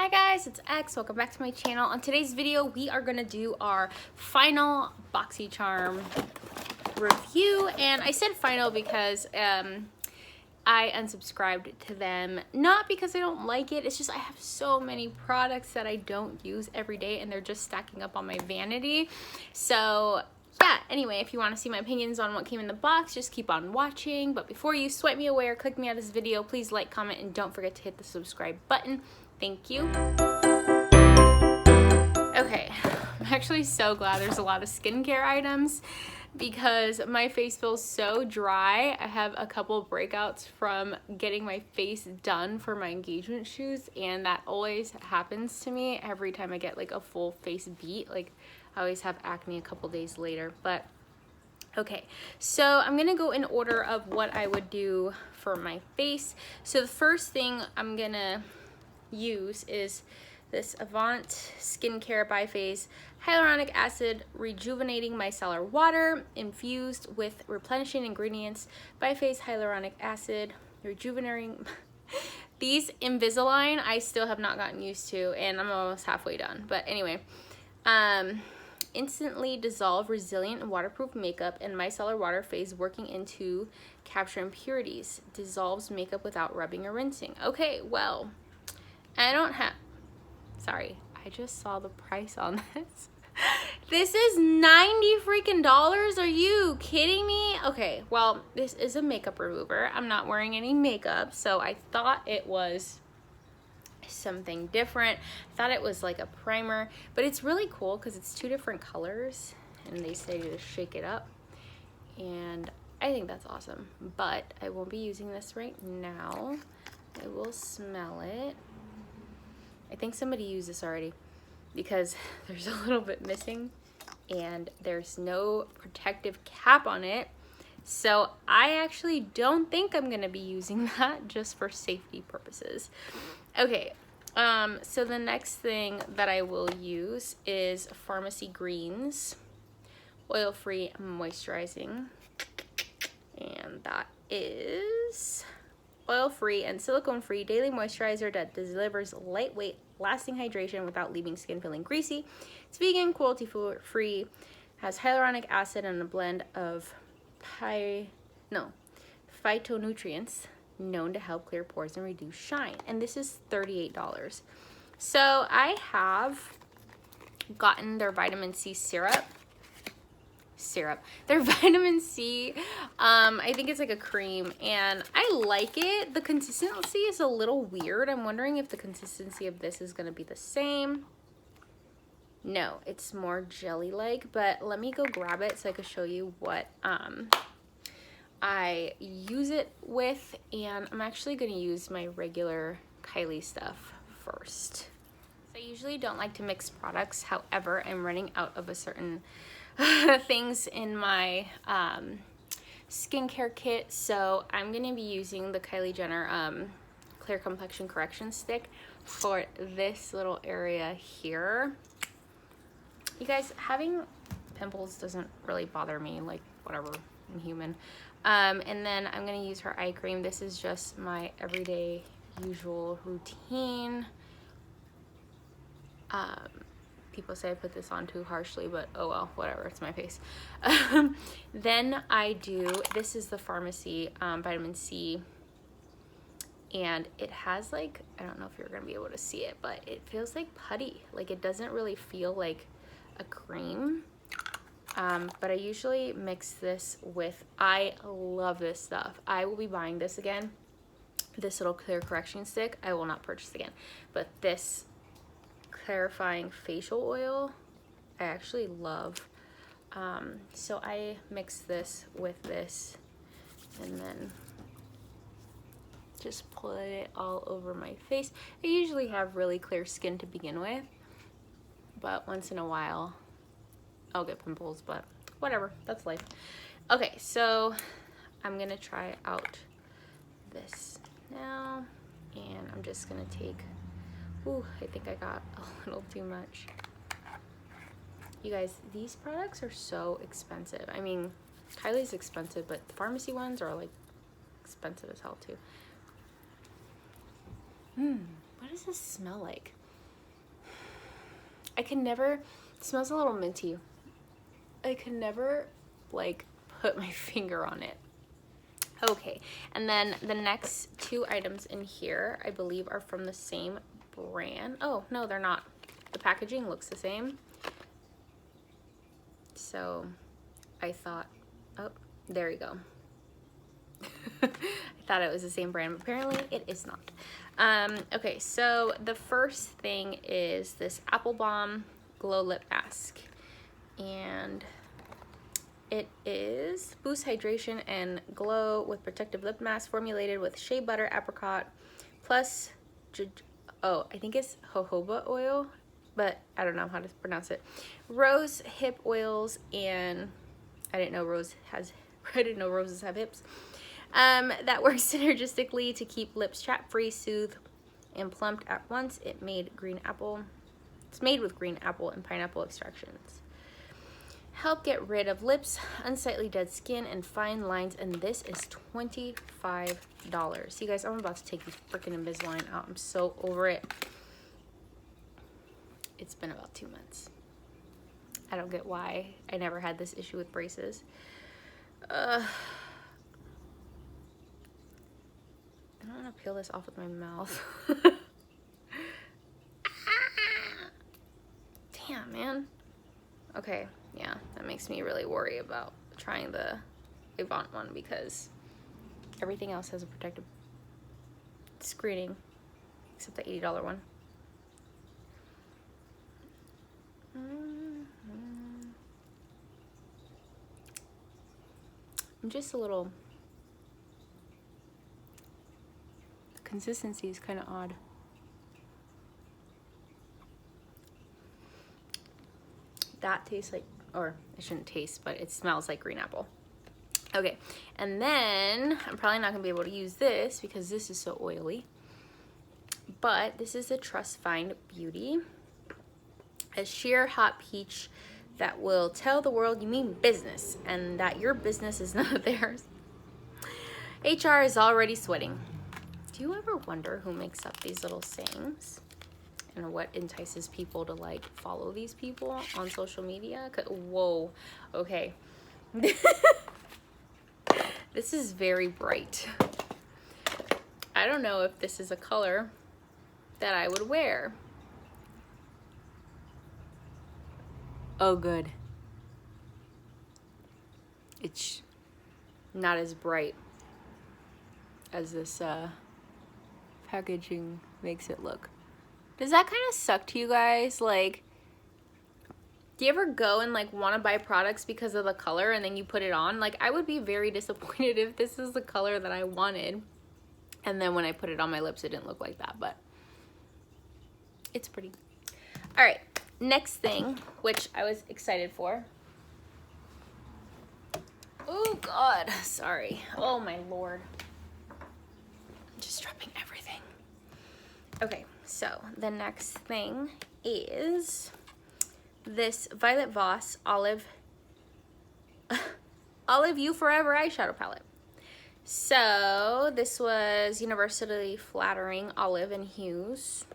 Hi guys, it's X. Welcome back to my channel. On today's video, we are gonna do our final Boxycharm review. And I said final because I unsubscribed to them. Not because I don't like it, it's just I have so many products that I don't use every day and they're just stacking up on my vanity. So yeah, anyway, if you want to see my opinions on what came in the box, just keep on watching. But before you swipe me away or click me out of this video, please like, comment, and don't forget to hit the subscribe button. Thank you. Okay, I'm actually so glad there's a lot of skincare items because my face feels so dry. I have a couple breakouts from getting my face done for my engagement shoots, and that always happens to me every time I get like a full face beat. Like I always have acne a couple days later. But okay, so I'm gonna go in order of what I would do for my face. So the first thing I'm gonna use is this Avant Skincare Biphase Hyaluronic Acid Rejuvenating Micellar Water infused with replenishing ingredients. Biphase Hyaluronic Acid Rejuvenating. These Invisalign I still have not gotten used to, and I'm almost halfway done. But anyway, instantly dissolve resilient and waterproof makeup and micellar water phase working into capture impurities. Dissolves makeup without rubbing or rinsing. Okay, well, I don't have, sorry, I just saw the price on this. This is $90 freaking dollars. Are you kidding me? Okay, well, this is a makeup remover. I'm not wearing any makeup, so I thought it was something different. I thought it was like a primer, but it's really cool because it's two different colors and they say to shake it up, and I think that's awesome. But I won't be using this right now. I will smell it. I think somebody used this already because there's a little bit missing and there's no protective cap on it. So I actually don't think I'm gonna be using that, just for safety purposes. Okay, so the next thing that I will use is Pharmacy Greens Oil-Free Moisturizing. And that is oil-free and silicone-free daily moisturizer that delivers lightweight, lasting hydration without leaving skin feeling greasy. It's vegan, cruelty-free, has hyaluronic acid and a blend of phytonutrients known to help clear pores and reduce shine. And this is $38. So I have gotten their vitamin C syrup. Their vitamin C, I think it's like a cream, and I like it. The consistency is a little weird. I'm wondering if the consistency of this is going to be the same. No, it's more jelly-like, but let me go grab it so I can show you what I use it with. And I'm actually going to use my regular Kylie stuff first. I usually don't like to mix products. However, I'm running out of a certain things in my skincare kit, so I'm gonna be using the Kylie Jenner Clear Complexion Correction Stick for this little area here. You guys, having pimples doesn't really bother me, like whatever, I'm human. And then I'm gonna use her eye cream. This is just my everyday usual routine. People say I put this on too harshly, but oh well, whatever, it's my face. Then I do, this is the Pharmacy vitamin C, and it has like, I don't know if you're gonna be able to see it, but it feels like putty. Like it doesn't really feel like a cream. But I usually mix this with, I love this stuff. I will be buying this again. This little clear correction stick, I will not purchase again. But this clarifying facial oil I actually love. So I mix this with this and then just put it all over my face. I usually have really clear skin to begin with, but once in a while I'll get pimples, but whatever, that's life. Okay, so I'm gonna try out this now, and I'm just gonna take, ooh, I think I got a little too much. You guys, these products are so expensive. I mean, Kylie's expensive, but the pharmacy ones are like expensive as hell too. What does this smell like? I can never, it smells a little minty. I can never like put my finger on it. Okay, and then the next two items in here, I believe, are from the same brand. Oh, no, they're not. The packaging looks the same. So I thought, oh, there you go. I thought it was the same brand, but apparently it is not. Okay, so the first thing is this Apple Balm Glow Lip Mask. And it is boost hydration and glow with protective lip mask formulated with shea butter, apricot, plus, I think it's jojoba oil, but I don't know how to pronounce it. Rose hip oils, and I didn't know roses have hips. That works synergistically to keep lips chapped-free, soothe, and plumped at once. It's made with green apple and pineapple extractions. Help get rid of lips, unsightly dead skin, and fine lines, and this is $25. You guys, I'm about to take these freaking Invisalign out. I'm so over it. It's been about 2 months. I don't get why I never had this issue with braces. I don't want to peel this off with my mouth. Damn, man. Okay, yeah, that makes me really worry about trying the Avant one because everything else has a protective screening except the $80 one. I'm just a little, the consistency is kind of odd. That tastes like, or it shouldn't taste, but it smells like green apple. Okay, and then I'm probably not gonna be able to use this because this is so oily, but this is the Trust Find Beauty, a sheer hot peach that will tell the world you mean business and that your business is none of theirs. HR is already sweating. Do you ever wonder who makes up these little sayings and what entices people to like follow these people on social media? Whoa, okay. This is very bright. I don't know if this is a color that I would wear. Oh, good. It's not as bright as this packaging makes it look. Does that kind of suck to you guys? Like, do you ever go and like want to buy products because of the color and then you put it on? Like, I would be very disappointed if this is the color that I wanted and then when I put it on my lips it didn't look like that, but it's pretty. All right, next thing, which I was excited for. Oh God, sorry. Oh my Lord. I'm just dropping everything. Okay, so the next thing is this Violet Voss Olive You Forever eyeshadow palette. So this was universally flattering olive and hues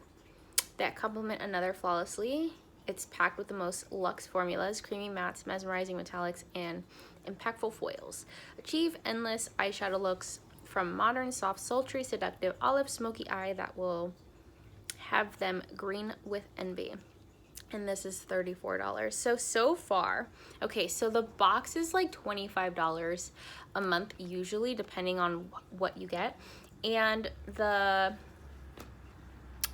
that complement another flawlessly. It's packed with the most luxe formulas, creamy mattes, mesmerizing metallics, and impactful foils. Achieve endless eyeshadow looks from modern, soft, sultry, seductive, olive, smoky eye that will have them green with envy. And this is $34. So far, okay, so the box is like $25 a month usually, depending on what you get. And the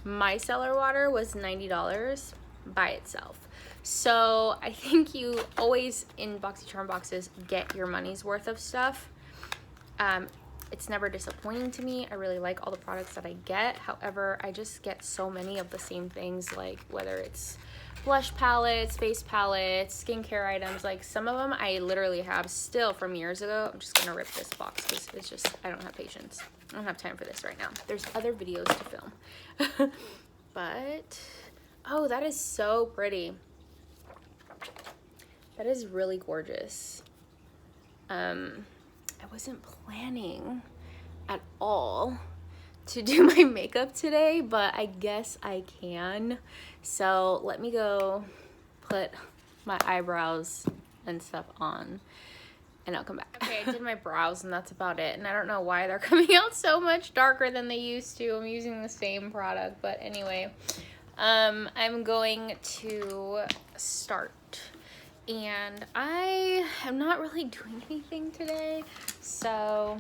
micellar water was $90 by itself. So I think you always in Boxycharm boxes get your money's worth of stuff. It's never disappointing to me. I really like all the products that I get. However, I just get so many of the same things, like whether it's blush palettes, face palettes, skincare items. Like some of them I literally have still from years ago. I'm just gonna rip this box because it's just, I don't have patience. I don't have time for this right now. There's other videos to film. But, oh, that is so pretty. That is really gorgeous. I wasn't planning at all to do my makeup today, but I guess I can. So let me go put my eyebrows and stuff on and I'll come back. Okay, I did my brows and that's about it. And I don't know why they're coming out so much darker than they used to. I'm using the same product, but anyway, I'm going to start. And I am not really doing anything today, so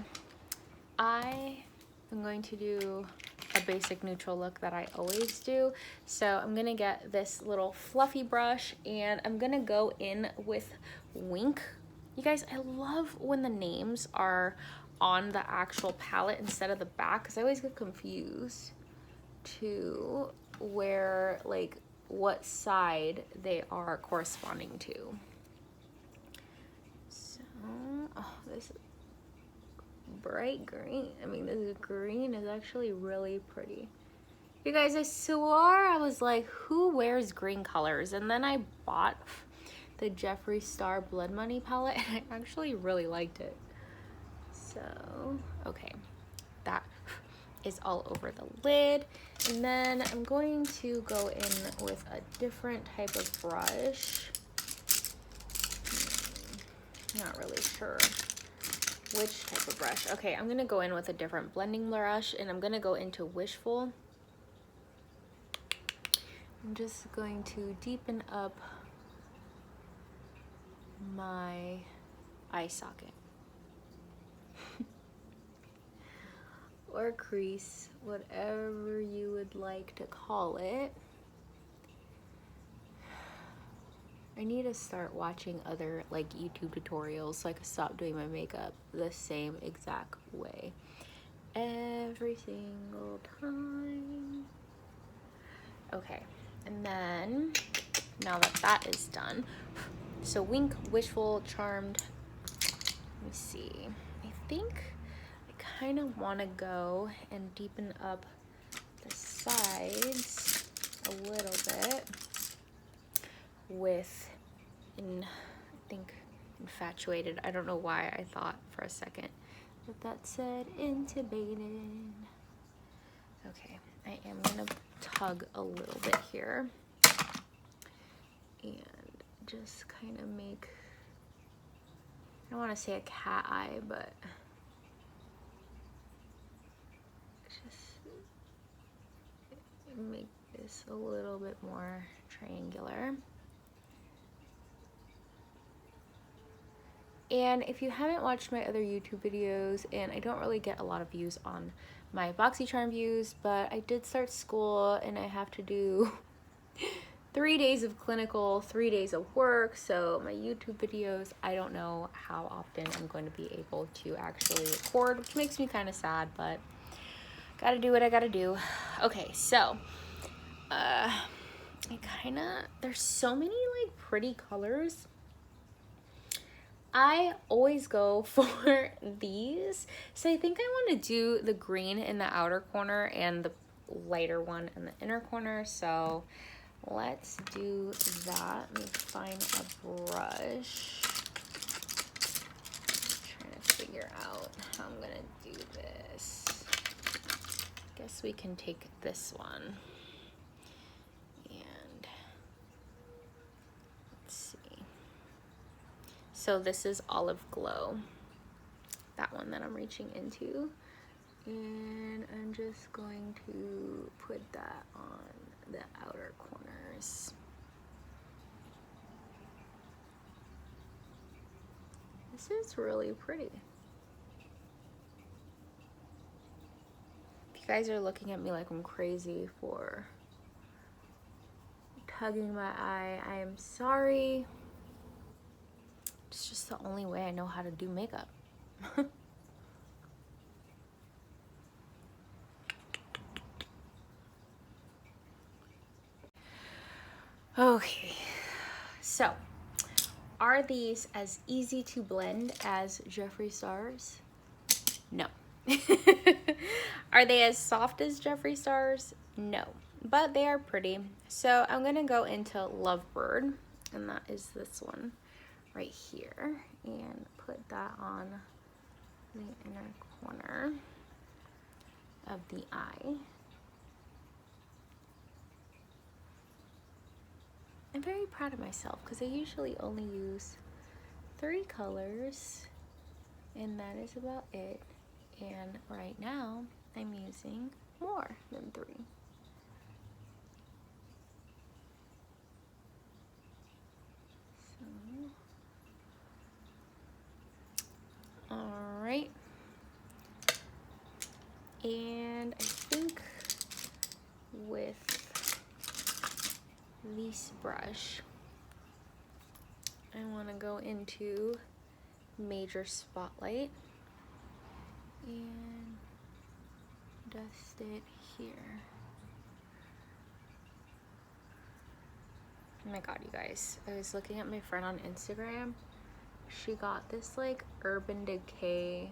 I am going to do a basic neutral look that I always do. So I'm gonna get this little fluffy brush and I'm gonna go in with Wink. You guys, I love when the names are on the actual palette instead of the back, because I always get confused to where, like, what side they are corresponding to. So, oh, this is bright green. I mean, this green is actually really pretty. You guys, I swore I was like, who wears green colors? And then I bought the Jeffree Star Blood Money palette and I actually really liked it. So, okay, that is all over the lid. And then I'm going to go in with a different type of brush. Not really sure which type of brush. Okay, I'm gonna go in with a different blending brush and I'm gonna go into Wishful. I'm just going to deepen up my eye socket or crease, whatever you would like to call it. I need to start watching other like YouTube tutorials so I can stop doing my makeup the same exact way every single time. Okay, and then now that that is done, so Wink, Wishful, Charmed. Let me see. I think I kind of want to go and deepen up the sides a little bit with, I think, Infatuated. I don't know why I thought for a second that that said Intubated. Okay, I am gonna tug a little bit here and just kind of make, I don't want to say a cat eye, but just make this a little bit more triangular. And if you haven't watched my other YouTube videos, and I don't really get a lot of views on my Boxycharm views, but I did start school and I have to do 3 days of clinical, 3 days of work. So my YouTube videos, I don't know how often I'm going to be able to actually record, which makes me kind of sad, but gotta do what I gotta do. Okay, so there's so many like pretty colors. I always go for these. So I think I want to do the green in the outer corner and the lighter one in the inner corner. So let's do that. Let me find a brush. I'm trying to figure out how I'm going to do this. Guess we can take this one. So this is Olive Glow, that one that I'm reaching into. And I'm just going to put that on the outer corners. This is really pretty. If you guys are looking at me like I'm crazy for tugging my eye, I am sorry. It's just the only way I know how to do makeup. Okay, so are these as easy to blend as Jeffree Star's? No. Are they as soft as Jeffree Star's? No, but they are pretty. So I'm gonna go into Lovebird, and that is this one right here, and put that on the inner corner. of the eye. I'm very proud of myself because I usually only use 3 colors and that is about it. And right now I'm using more than 3. So, all right. And I think with this brush, I want to go into Major Spotlight and dust it here. Oh my god, you guys, I was looking at my friend on Instagram. She got this like Urban Decay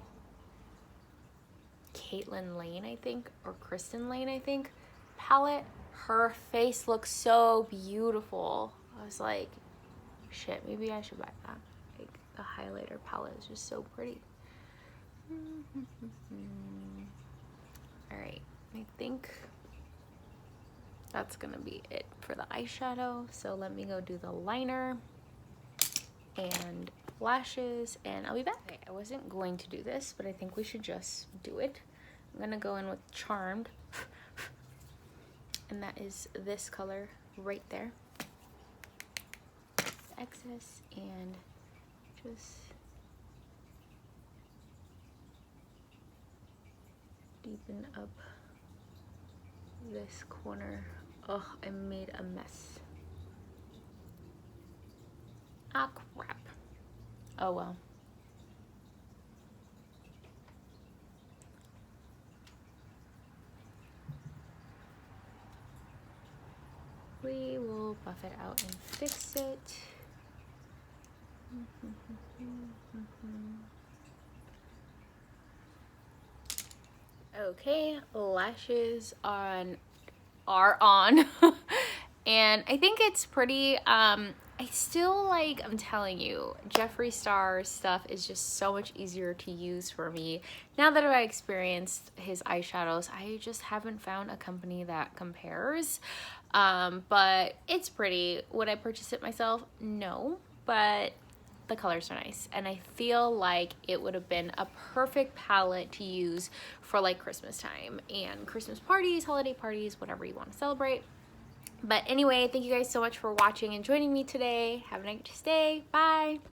Caitlin Lane, I think, or Kristen Lane, I think, palette. Her face looks so beautiful. I was like, shit, maybe I should buy that. Like, the highlighter palette is just so pretty. All right, I think that's gonna be it for the eyeshadow. So let me go do the liner and lashes and I'll be back. Okay, I wasn't going to do this, but I think we should just do it. I'm gonna go in with Charmed, and that is this color right there. Excess, and just deepen up this corner. Oh, I made a mess. Ah, crap. Oh well. We will buff it out and fix it. Okay, lashes are on. And I think it's pretty, I still like, I'm telling you, Jeffree Star's stuff is just so much easier to use for me. Now that I've experienced his eyeshadows, I just haven't found a company that compares. But it's pretty. Would I purchase it myself? No, but the colors are nice. And I feel like it would have been a perfect palette to use for like Christmas time and Christmas parties, holiday parties, whatever you want to celebrate. But anyway, thank you guys so much for watching and joining me today. Have a nice day. Bye.